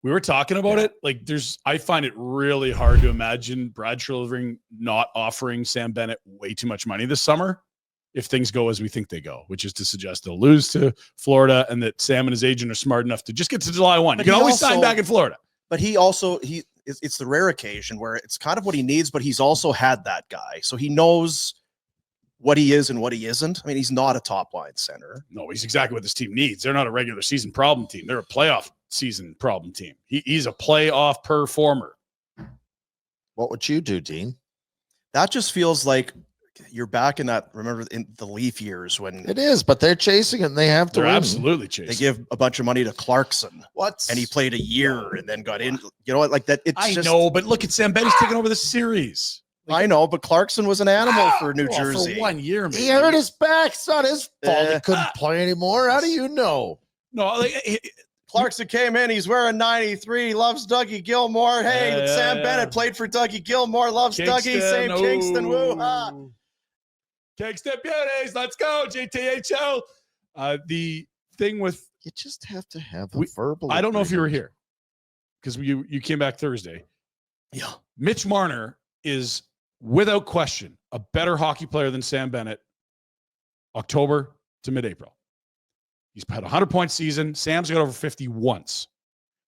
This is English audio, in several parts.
We were talking about it. Like, I find it really hard to imagine Brad Treliving not offering Sam Bennett way too much money this summer if things go as we think they go, which is to suggest they'll lose to Florida and that Sam and his agent are smart enough to just get to July 1. You can always sign back in Florida. But it's the rare occasion where it's kind of what he needs, but he's also had that guy. So he knows what he is and what he isn't. I mean, he's not a top line center. No, he's exactly what this team needs. They're not a regular season problem team. They're a playoff season problem team. He's a playoff performer. What would you do, Dean? That just feels like you're back in that, remember, in the Leaf years when it is, but they're chasing it and they have to they're win. Absolutely chasing. They give a bunch of money to Clarkson. And he played a year and then got in. You know what? Like that. I know, but look at Sam Bennett taking over the series. I know, but Clarkson was an animal for New Jersey. For 1 year, maybe. He hurt his back. It's not his fault. He couldn't play anymore. How do you know? No, Clarkson came in. He's wearing 93. He loves Dougie Gilmore. Hey, Sam Bennett played for Dougie Gilmore. Loves Dougie. Same Kingston. Woo-ha. Kingston Beauties. Let's go, GTHO. The thing with... You just have to have a verbal... I don't know if you were here because you came back Thursday. Yeah. Mitch Marner is, without question, a better hockey player than Sam Bennett October to mid-April. He's had a 100-point season. Sam's got over 50 once.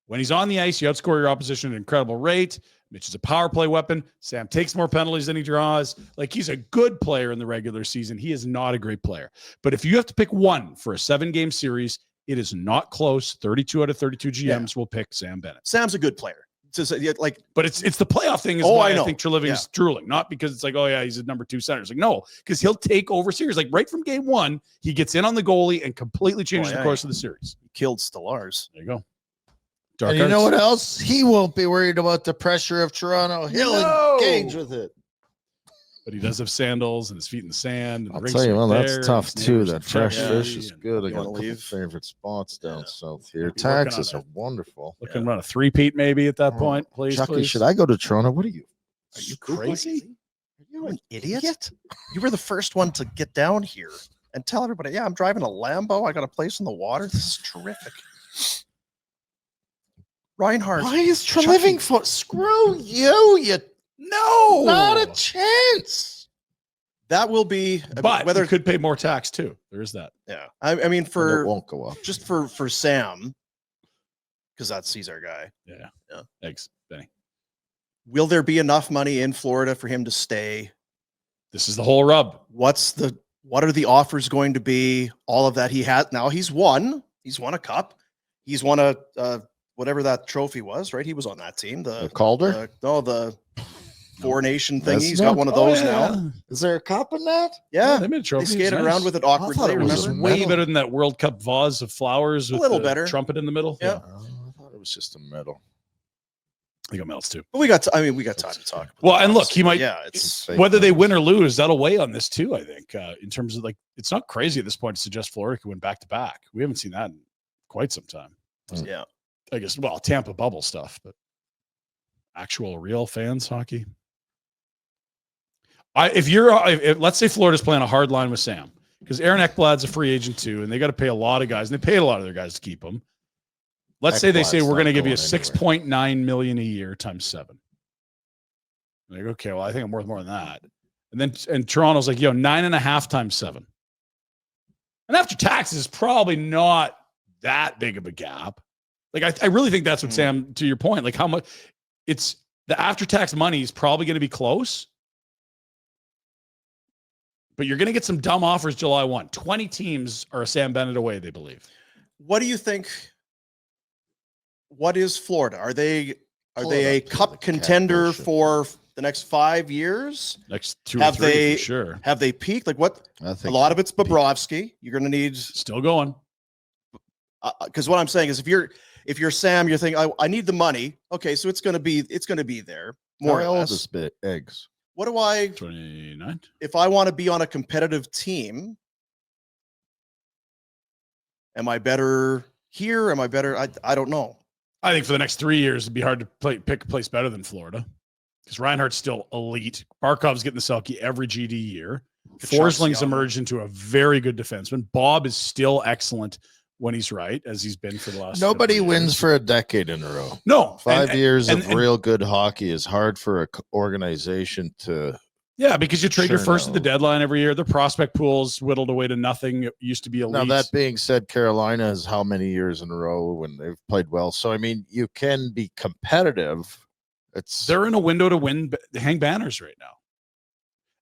When he's on the ice, you outscore your opposition at an incredible rate. Mitch is a power play weapon. Sam takes more penalties than he draws. Like, he's a good player in the regular season. He is not a great player. But if you have to pick one for a 7-game series, it is not close. 32 out of 32 GMs will pick Sam Bennett. Sam's a good player. But it's the playoff thing is why I think Treliving's drooling. Not because it's like, oh yeah, he's a number 2 center. It's like, no, because he'll take over series. Like, right from game 1, he gets in on the goalie and completely changes the course of the series. He killed Stellars. There you go. And you know what else? He won't be worried about the pressure of Toronto. He'll engage with it. But he does have sandals and his feet in the sand. And I'll tell you, that's tough too. That fresh cherry fish is good. I got a couple favorite spots down south here. Taxes are wonderful. Looking around a 3-peat maybe at that point, please. Chucky, please. should I go to Toronto? What are you? Are you crazy? Are you an idiot? You were the first one to get down here and tell everybody, yeah, I'm driving a Lambo. I got a place in the water. This is terrific. Reinhardt. Why is Treliving for? Screw you! No, not a chance. That will be, but whether it could pay more tax too. There is that. Yeah, I mean, it won't go up. Just for Sam, because he's our guy. Yeah. Thanks, Benny. Will there be enough money in Florida for him to stay? This is the whole rub. What are the offers going to be? All of that he had. Now he's won a cup. He's won a whatever that trophy was, right? He was on that team. The Calder? The Four Nation thing. He's got one of those now. Is there a cup in that? Yeah. They made a trophy. They skated around with it awkwardly. It was way better than that World Cup vase of flowers with a little the better trumpet in the middle. Yeah. I thought it was just a medal. I got medals too. But we got time to talk. Well, and look, he might. Yeah, it's whether they win or lose, that'll weigh on this too. I think in terms of, like, it's not crazy at this point to suggest Florida could win back to back. We haven't seen that in quite some time. Yeah. I guess, well, Tampa bubble stuff, but actual real fans hockey. If let's say Florida's playing a hard line with Sam, because Aaron Ekblad's a free agent too, and they got to pay a lot of guys, and they paid a lot of their guys to keep him. Let's say they say we're going to give you $6.9 million a year times 7. Like, okay, well, I think I'm worth more than that. And Toronto's like, 9.5 times 7. And after taxes, is probably not that big of a gap. Like, I really think that's what Sam, to your point, like how much it's the after-tax money is probably going to be close, but you're going to get some dumb offers July 1. 20 teams are a Sam Bennett away, they believe. What do you think? What is Florida? Are they a cup contender for the next 5 years? Next 2 or 3 for sure. Have they peaked? Like what? A lot of it's Bobrovsky. You're going to need still going. Because what I'm saying is, if you're Sam, you're thinking, I need the money. Okay, so it's going to be there. More or less. Eggs. What do I? 29. If I want to be on a competitive team, am I better here? Am I better? I don't know. I think for the next 3 years, it'd be hard to pick a place better than Florida, because Reinhardt's still elite. Barkov's getting the Selke every GD year. Forsling's emerged into a very good defenseman. Bob is still excellent when he's right, as he's been for the last. Nobody couple of wins years. for a decade in a row. No, 5 years of and- real good hockey is hard for an organization to. Yeah, because you trade your Sure, first at the no. deadline every year. The prospect pool's whittled away to nothing. It used to be elite. Now, that being said, Carolina has how many years in a row when they've played well? So, I mean, you can be competitive. They're in a window to win, hang banners right now.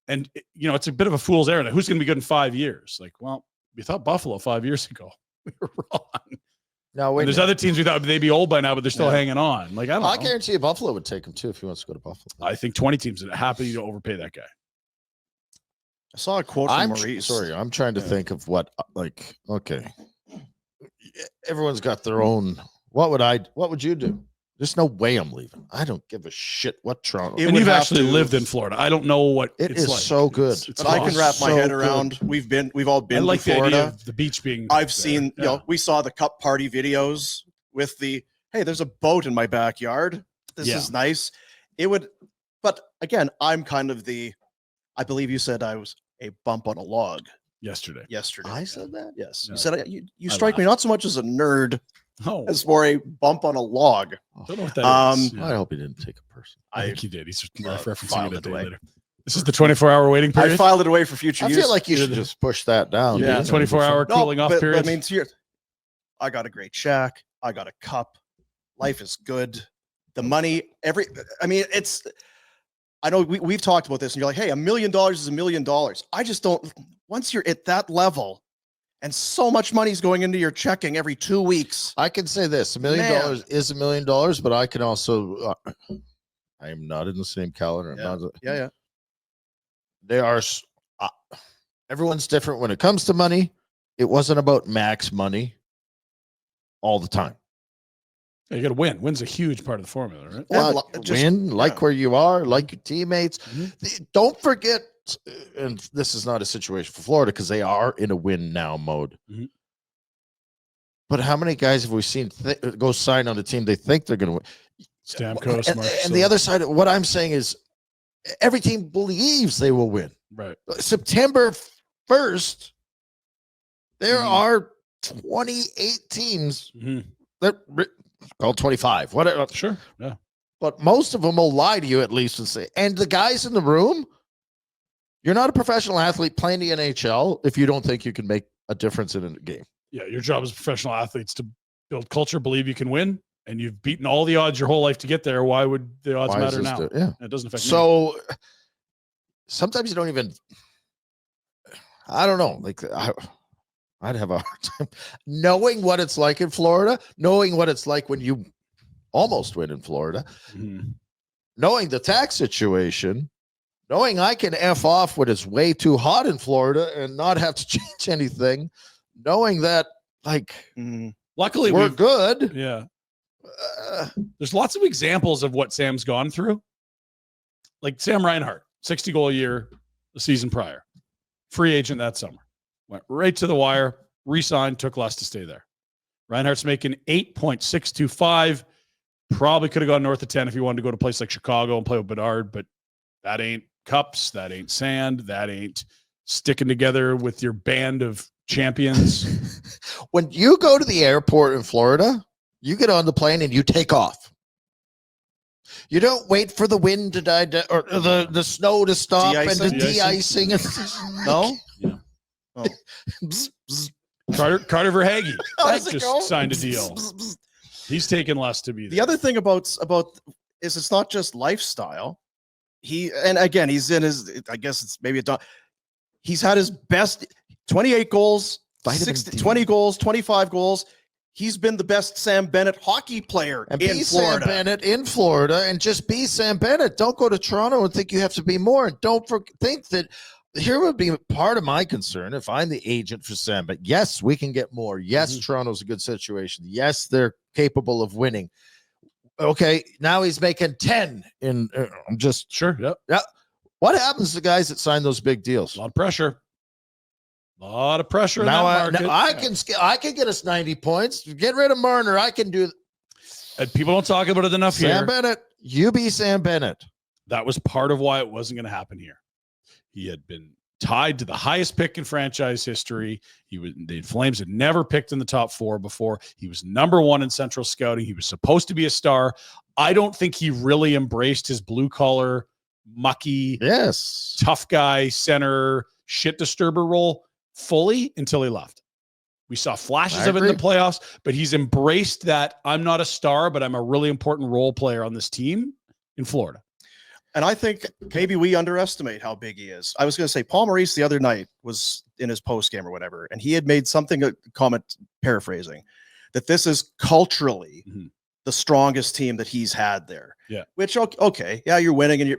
And, it's a bit of a fool's errand. Who's going to be good in 5 years? Like, well, we thought Buffalo 5 years ago. We were wrong. No, There's other teams we thought they'd be old by now, but they're still hanging on. Like, I don't know. I guarantee you Buffalo would take him too if he wants to go to Buffalo. I think 20 teams are happy to overpay that guy. I saw a quote from Maurice. Sorry, I'm trying to think of what, okay. Everyone's got their own. What would you do? There's no way I'm leaving. I don't give a shit what Toronto. And you've actually lived in Florida. I don't know what it it's is like. so good. It's but I can wrap my so head around. good. We've all been I like to the idea Florida. of the beach being. I've seen, we saw the cup party videos with the, hey, there's a boat in my backyard. This is nice. But again, I'm kind of I believe you said I was a bump on a log yesterday. I said that? Yes. No. You said you strike me not so much as a nerd Oh, as for a bump on a log. don't know what that is. I hope he didn't take a person. I think he did. He's referencing filed it a it day away. later. This is the 24-hour waiting I period. filed it away for future I use. feel like you should just push that down. Yeah, dude. 24-hour cooling off but, period. I mean, I got a great shack. I got a cup. Life is good. The money, I know we've talked about this and you're like, hey, $1 million is $1 million. I just don't, once you're at that level and so much money is going into your checking every 2 weeks. I can say this: $1 million is $1 million, but I can also. I am not in the same calendar. Yeah. They are. Everyone's different when it comes to money. It wasn't about max money all the time. You got to win. Win's a huge part of the formula, right? Well, win, where you are, like your teammates. Mm-hmm. Don't forget, and this is not a situation for Florida because they are in a win now mode. Mm-hmm. But how many guys have we seen go sign on a team they think they're going to win? Stamkos, and the other side, what I'm saying is every team believes they will win. Right. September 1st, there are 28 teams that called 25, whatever. Sure. Yeah. But most of them will lie to you at least and say, and the guys in the room, you're not a professional athlete playing the NHL if you don't think you can make a difference in a game. Yeah. Your job as professional athletes to build culture, believe you can win, and you've beaten all the odds your whole life to get there. Why would the odds matter now? It doesn't affect me. So sometimes you don't even, I don't know, like I'd have a hard time knowing what it's like in Florida, knowing what it's like when you almost win in Florida, knowing the tax situation, knowing I can F off when it's way too hot in Florida and not have to change anything, knowing that, luckily we're good. Yeah. There's lots of examples of what Sam's gone through. Like Sam Reinhart, 60 goal a year the season prior, free agent that summer. Went right to the wire, re-signed, took less to stay there. Reinhardt's making 8.625. Probably could have gone north of 10 if he wanted to go to a place like Chicago and play with Bedard, but that ain't cups, that ain't sand, that ain't sticking together with your band of champions. When you go to the airport in Florida, you get on the plane and you take off. You don't wait for the wind to die or the snow to stop and the de-icing. No? Yeah. Oh. Carter Verhaeghe just go? signed a deal. He's taking less to be there. The other thing about is it's not just lifestyle. And again, he's in his, I guess it's maybe he's had his best 28 goals, 20 goals, 25 goals. He's been the best Sam Bennett hockey player and in Florida. Sam Bennett in Florida and just be Sam Bennett. Don't go to Toronto and think you have to be more. And don't think that here would be part of my concern if I'm the agent for Sam. But yes, we can get more. Yes, Toronto's a good situation. Yes, they're capable of winning. Okay, now he's making 10 in I'm just sure. Yep. Yeah. What happens to guys that sign those big deals? A lot of pressure. A lot of pressure Now in that market. I can get us 90 points. Get rid of Marner. I can do. And people don't talk about it enough here. Sam Bennett, you be Sam Bennett. That was part of why it wasn't going to happen here. He had been tied to the highest pick in franchise history. The Flames had never picked in the top 4 before. He was number 1 in central scouting. He was supposed to be a star. I don't think he really embraced his blue collar, mucky, tough guy, center, shit disturber role fully until he left. We saw flashes of it in the playoffs, but he's embraced that I'm not a star, but I'm a really important role player on this team in Florida. And I think maybe we underestimate how big he is. I was going to say Paul Maurice the other night was in his post game or whatever, and he had made a comment paraphrasing that this is culturally the strongest team that he's had there. Yeah. Which, okay. Yeah, you're winning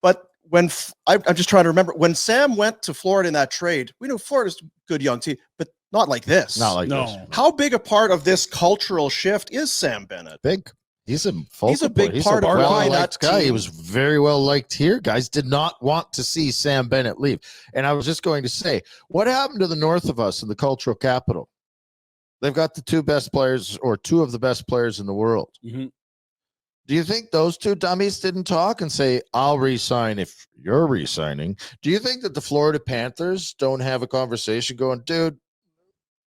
but when I'm just trying to remember when Sam went to Florida in that trade, we knew Florida's a good young team, but not like this. Not like this. How big a part of this cultural shift is Sam Bennett? Big. He's a big part of why that guy. team. He was very well liked here. Guys did not want to see Sam Bennett leave. And I was just going to say, what happened to the north of us in the cultural capital? They've got the 2 best players or 2 of the best players in the world. Mm-hmm. Do you think those 2 dummies didn't talk and say, I'll re-sign if you're re-signing? Do you think that the Florida Panthers don't have a conversation going, dude,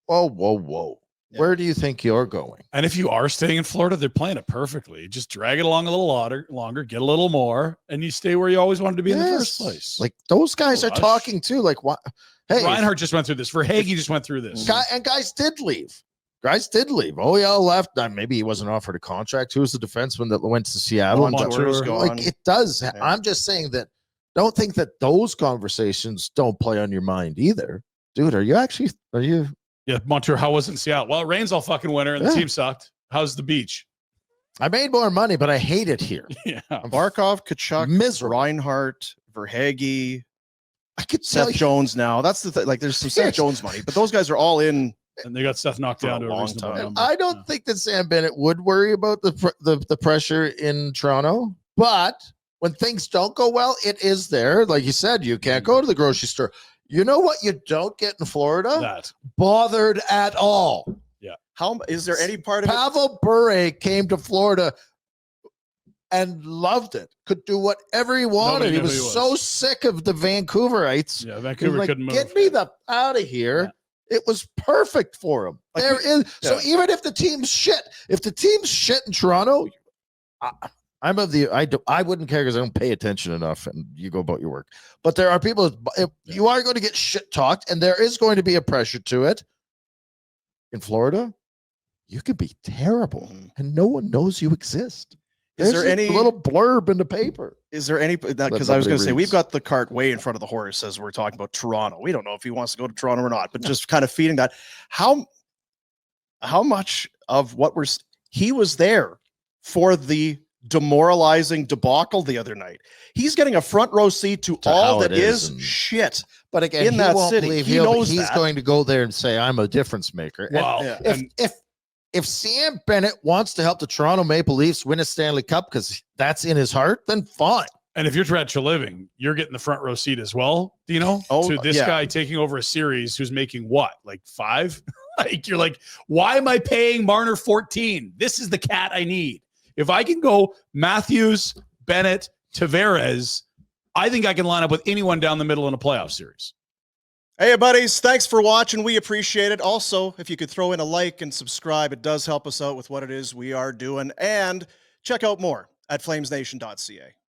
whoa. Yeah. Where do you think you're going? And if you are staying in Florida, they're playing it perfectly. Just drag it along a little longer, get a little more, and you stay where you always wanted to be in the first place. Like those guys are talking too. Like what? Hey, Reinhart just went through this. Verhaeghe just went through this. Guys did leave. Oh, yeah, left. Maybe he wasn't offered a contract. Who was the defenseman that went to Seattle? Montour's gone. Like it does. Yeah. I'm just saying that. Don't think that those conversations don't play on your mind either, dude. Are you? Yeah, Montour, how was it in Seattle? Well, it rains all fucking winter and the team sucked. How's the beach? I made more money, but I hate it here. Yeah. Barkov, Kachuk, Reinhart, Verhaeghe. I could Seth Jones now. That's the thing. Like there's some Seth Jones money, but those guys are all in. And they got Seth knocked down to a reasonable number. I don't think that Sam Bennett would worry about the pressure in Toronto, but when things don't go well, it is there. Like you said, you can't go to the grocery store. You know what you don't get in Florida? Bothered at all. Yeah. How is there any part of Pavel Bure came to Florida and loved it. Could do whatever he wanted. He was so sick of the Vancouverites. Yeah, Vancouver couldn't move. Get me the out of here. Yeah. It was perfect for him. So even if the team's shit, in Toronto, I wouldn't care because I don't pay attention enough, and you go about your work. But there are people. You are going to get shit talked, and there is going to be a pressure to it. In Florida, you could be terrible, and no one knows you exist. Is there any little blurb in the paper? Is there any because I was going to say we've got the cart way in front of the horse as we're talking about Toronto. We don't know if he wants to go to Toronto or not, but just kind of feeding that. How much of what he was there for the demoralizing debacle the other night. He's getting a front row seat to all that is shit. But again, in that city, he knows he's going to go there and say, "I'm a difference maker." Wow. If Sam Bennett wants to help the Toronto Maple Leafs win a Stanley Cup because that's in his heart, then fine. And if you're Brad Treliving, you're getting the front row seat as well, to this guy taking over a series who's making what, like 5? Like you're like, why am I paying Marner 14? This is the cat I need. If I can go Matthews, Bennett, Tavares, I think I can line up with anyone down the middle in a playoff series. Hey, buddies, thanks for watching. We appreciate it. Also, if you could throw in a like and subscribe, it does help us out with what it is we are doing. And check out more at flamesnation.ca.